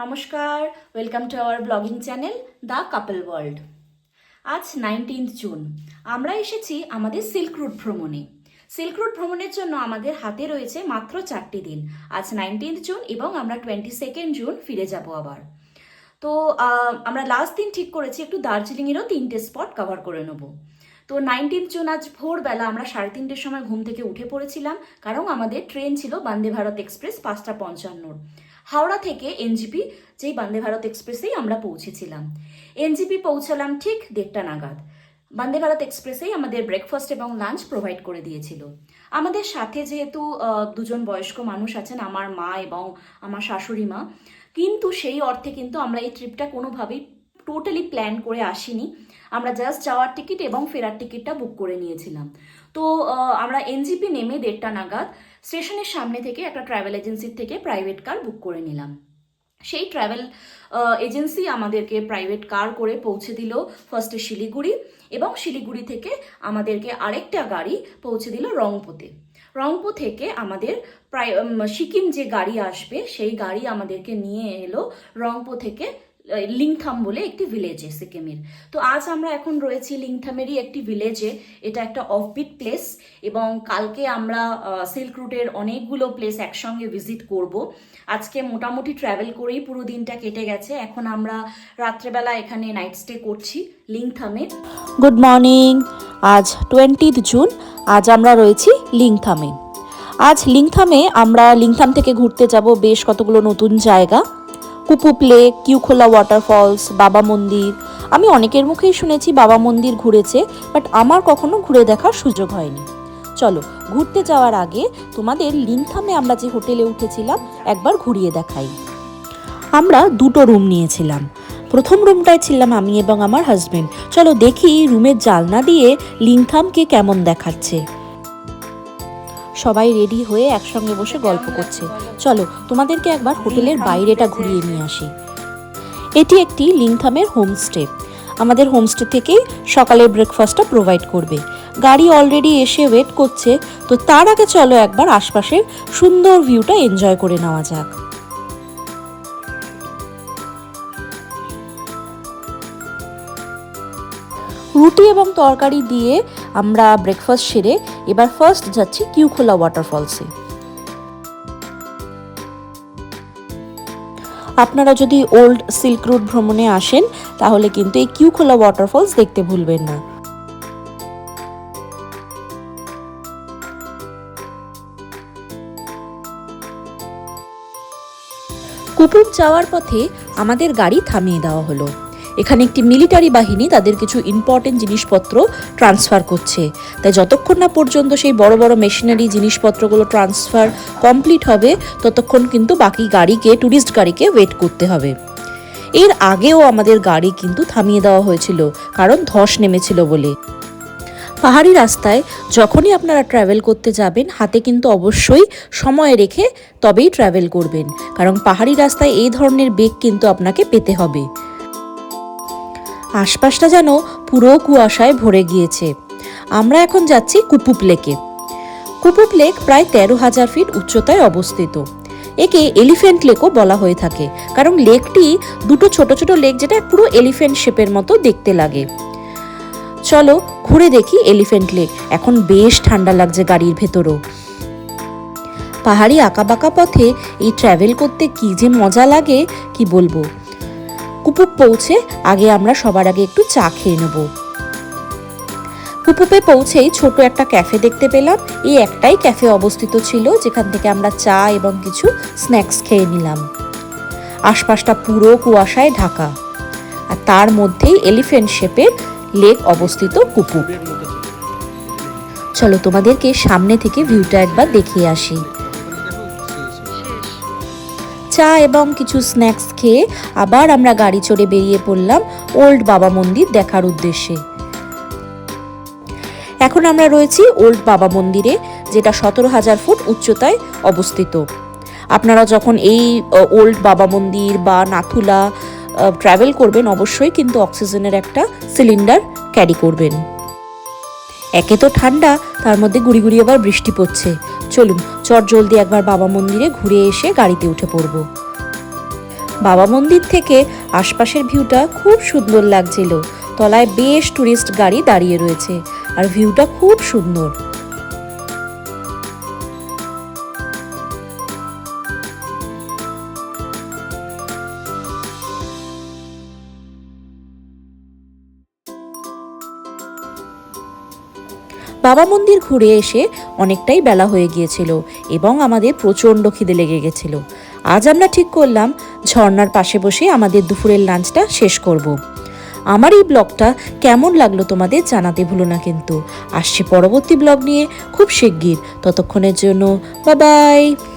নমস্কার, welcome to our blogging channel the couple world. আজ 19 June আমরা এসেছি আমাদের সিল্ক রুট ভ্রমণে। সিল্ক রুট ভ্রমণের জন্য আমাদের হাতে রয়েছে মাত্র 4টি দিন। আজ 19 জুন এবং আমরা 22 জুন ফিরে যাব আবার। তো আমরা লাস্ট দিন ঠিক করেছি একটু দার্জিলিংয়েরও 3টে স্পট কভার করে নেব। তো 19 জুন আজ ভোরবেলা আমরা 3:30টার সময় ঘুম থেকে উঠে পড়েছিলাম, কারণ আমাদের ট্রেন ছিল বন্দে ভারত এক্সপ্রেস 5:55। হাওড়া থেকে এনজিপি, যেই বন্দে ভারত এক্সপ্রেসেই আমরা পৌঁছেছিলাম। এনজিপি পৌঁছালাম ঠিক 1:30 নাগাদ। বন্দে ভারত এক্সপ্রেসেই আমাদের ব্রেকফাস্ট এবং লাঞ্চ প্রোভাইড করে দিয়েছিল। আমাদের সাথে যেহেতু দুজন বয়স্ক মানুষ আছেন, আমার মা এবং আমার শাশুড়ি মা, কিন্তু সেই অর্থে কিন্তু আমরা এই ট্রিপটা কোনোভাবেই টোটালি প্ল্যান করে আসিনি। আমরা জাস্ট যাওয়ার টিকিট এবং ফেরার টিকিটটা বুক করে নিয়েছিলাম। তো আমরা এনজিপি নেমে 1:30 নাগাদ স্টেশনের সামনে থেকে একটা ট্রাভেল এজেন্সির থেকে প্রাইভেট কার বুক করে নিলাম। সেই ট্রাভেল এজেন্সি আমাদেরকে প্রাইভেট কার করে পৌঁছে দিল ফার্স্টে শিলিগুড়ি, এবং শিলিগুড়ি থেকে আমাদেরকে আরেকটা গাড়ি পৌঁছে দিল রংপুতে। রংপুর থেকে আমাদের সিকিম যে গাড়ি আসবে সেই গাড়ি আমাদেরকে নিয়ে এলো রংপুর থেকে লিংথাম বলে একটি ভিলেজে, সিকিমের। তো আজ আমরা এখন রয়েছি লিংথামেরই একটি ভিলেজে। এটা একটা অফবিট প্লেস, এবং কালকে আমরা সিল্ক রুটের অনেকগুলো প্লেস একসঙ্গে ভিজিট করব। আজকে মোটামুটি ট্রাভেল করেই পুরো দিনটা কেটে গেছে। এখন আমরা রাত্রেবেলা এখানে নাইট স্টে করছি লিংথামে। Good morning. আজ 20 জুন। আজ আমরা রয়েছি লিংথামে। আজ লিংথামে আমরা লিংথাম থেকে ঘুরতে যাব বেশ কতগুলো নতুন জায়গা। কুপুপ লেক, কিউখোলা ওয়াটারফলস, বাবা মন্দির। আমি অনেকের মুখেই শুনেছি বাবা মন্দির ঘুরেছে, বাট আমার কখনো ঘুরে দেখার সুযোগ হয়নি। চলো, ঘুরতে যাওয়ার আগে তোমাদের লিংথামে আমরা যে হোটেলে উঠেছিলাম একবার ঘুরিয়ে দেখাই। আমরা 2টো রুম নিয়েছিলাম। প্রথম রুমটায় ছিলাম আমি এবং আমার হাজবেন্ড। চলো দেখি রুমের জানলা দিয়ে লিংথামকে কেমন দেখাচ্ছে। সবাই রেডি হয়ে একসঙ্গে বসে গল্প করছে। চলো তোমাদেরকে একবার হোটেলের বাইরেটা ঘুরিয়ে নিয়ে আসি। এটি একটি লিংথামের হোমস্টে। আমাদের হোমস্টে থেকেই সকালের ব্রেকফাস্টটা প্রোভাইড করবে। গাড়ি অলরেডি এসে ওয়েট করছে। তো তার আগে চলো একবার আশপাশের সুন্দর ভিউটা এনজয় করে নেওয়া যাক। রুটি এবং তরকারি দিয়ে আমরা ব্রেকফাস্ট সেরে এবার ফার্স্ট যাচ্ছি কিউখোলা ওয়াটারফলসে। আপনারা যদি ওল্ড সিল্ক রুট ভ্রমণে আসেন তাহলে কিন্তু এই কিউখোলা ওয়াটারফলস দেখতে ভুলবেন না। কুপুপ যাওয়ার পথে আমাদের গাড়ি থামিয়ে দেওয়া হলো। এখানে একটি মিলিটারি বাহিনী তাদের কিছু ইম্পর্টেন্ট জিনিসপত্র ট্রান্সফার করছে। তাই যতক্ষণ না পর্যন্ত সেই বড় বড় মেশিনারি জিনিসপত্রগুলো ট্রান্সফার কমপ্লিট হবে ততক্ষণ কিন্তু বাকি গাড়িকে, ট্যুরিস্ট গাড়িকে ওয়েট করতে হবে। এর আগেও আমাদের গাড়ি কিন্তু থামিয়ে দেওয়া হয়েছিল, কারণ ধস নেমেছিল বলে। পাহাড়ি রাস্তায় যখনই আপনারা ট্রাভেল করতে যাবেন হাতে কিন্তু অবশ্যই সময় রেখে তবেই ট্রাভেল করবেন, কারণ পাহাড়ি রাস্তায় এই ধরনের বেগ কিন্তু আপনাকে পেতে হবে। আশপাশটা যেন পুরো কুয়াশায় ভরে গিয়েছে। আমরা এখন যাচ্ছি কুপুপ লেকে। কুপুপ লেক প্রায় 13,000 ফিট উচ্চতায় অবস্থিত। একে এলিফ্যান্ট লেকও বলা হয়ে থাকে, কারণ লেকটি 2টো ছোট ছোট লেক, যেটা পুরো এলিফ্যান্ট শেপের মতো দেখতে লাগে। চলো ঘুরে দেখি এলিফ্যান্ট লেক। এখন বেশ ঠান্ডা লাগছে গাড়ির ভেতরও। পাহাড়ি আঁকাবাঁকা পথে এই ট্রাভেল করতে কি যে মজা লাগে কি বলবো। কুপুপ পৌঁছে আমরা সবার আগে একটু চা খেয়ে নেব। কুপুপে পৌঁছেই ছোট একটা ক্যাফে দেখতে পেলাম। এই একটাই ক্যাফে অবস্থিত ছিল, যেখান থেকে আমরা চা এবং কিছু স্ন্যাক্স খেয়ে নিলাম। আশপাশটা পুরো কুয়াশায় ঢাকা, আর তার মধ্যেই এলিফ্যান্ট শেপের লেক অবস্থিত কুপুপ। চলো তোমাদেরকে সামনে থেকে ভিউটা একবার দেখিয়ে আসি। চা এবং কিছু স্ন্যাক্স খেয়ে আবার আমরা গাড়ি চড়ে বেরিয়ে পড়লাম ওল্ড বাবা মন্দির দেখার উদ্দেশ্যে। এখন আমরা রয়েছি ওল্ড বাবা মন্দিরে, যেটা 17,000 ফুট উচ্চতায় অবস্থিত। আপনারা যখন এই ওল্ড বাবা মন্দির বা নাথুলা ট্রাভেল করবেন অবশ্যই কিন্তু অক্সিজেনের একটা সিলিন্ডার ক্যারি করবেন। একে তো ঠান্ডা, তার মধ্যে গুড়ি গুড়ি আবার বৃষ্টি পড়ছে। চলুন চট জলদি একবার বাবা মন্দিরে ঘুরে এসে গাড়িতে উঠে পড়ব। বাবা মন্দির থেকে আশপাশের ভিউটা খুব সুন্দর লাগছিল। তলায় বেশ টুরিস্ট গাড়ি দাঁড়িয়ে রয়েছে আর ভিউটা খুব সুন্দর। বাবা মন্দির ঘুরে এসে অনেকটাই বেলা হয়ে গিয়েছিল এবং আমাদের প্রচণ্ড খিদে লেগে গেছিল। আজ আমরা ঠিক করলাম ঝর্ণার পাশে বসে আমাদের দুপুরের লাঞ্চটা শেষ করব। আমার এই ব্লগটা কেমন লাগলো তোমাদের জানাতে ভুলো না কিন্তু। আসছে পরবর্তী ব্লগ নিয়ে খুব শিগগির। ততক্ষণের জন্য বাই বাই।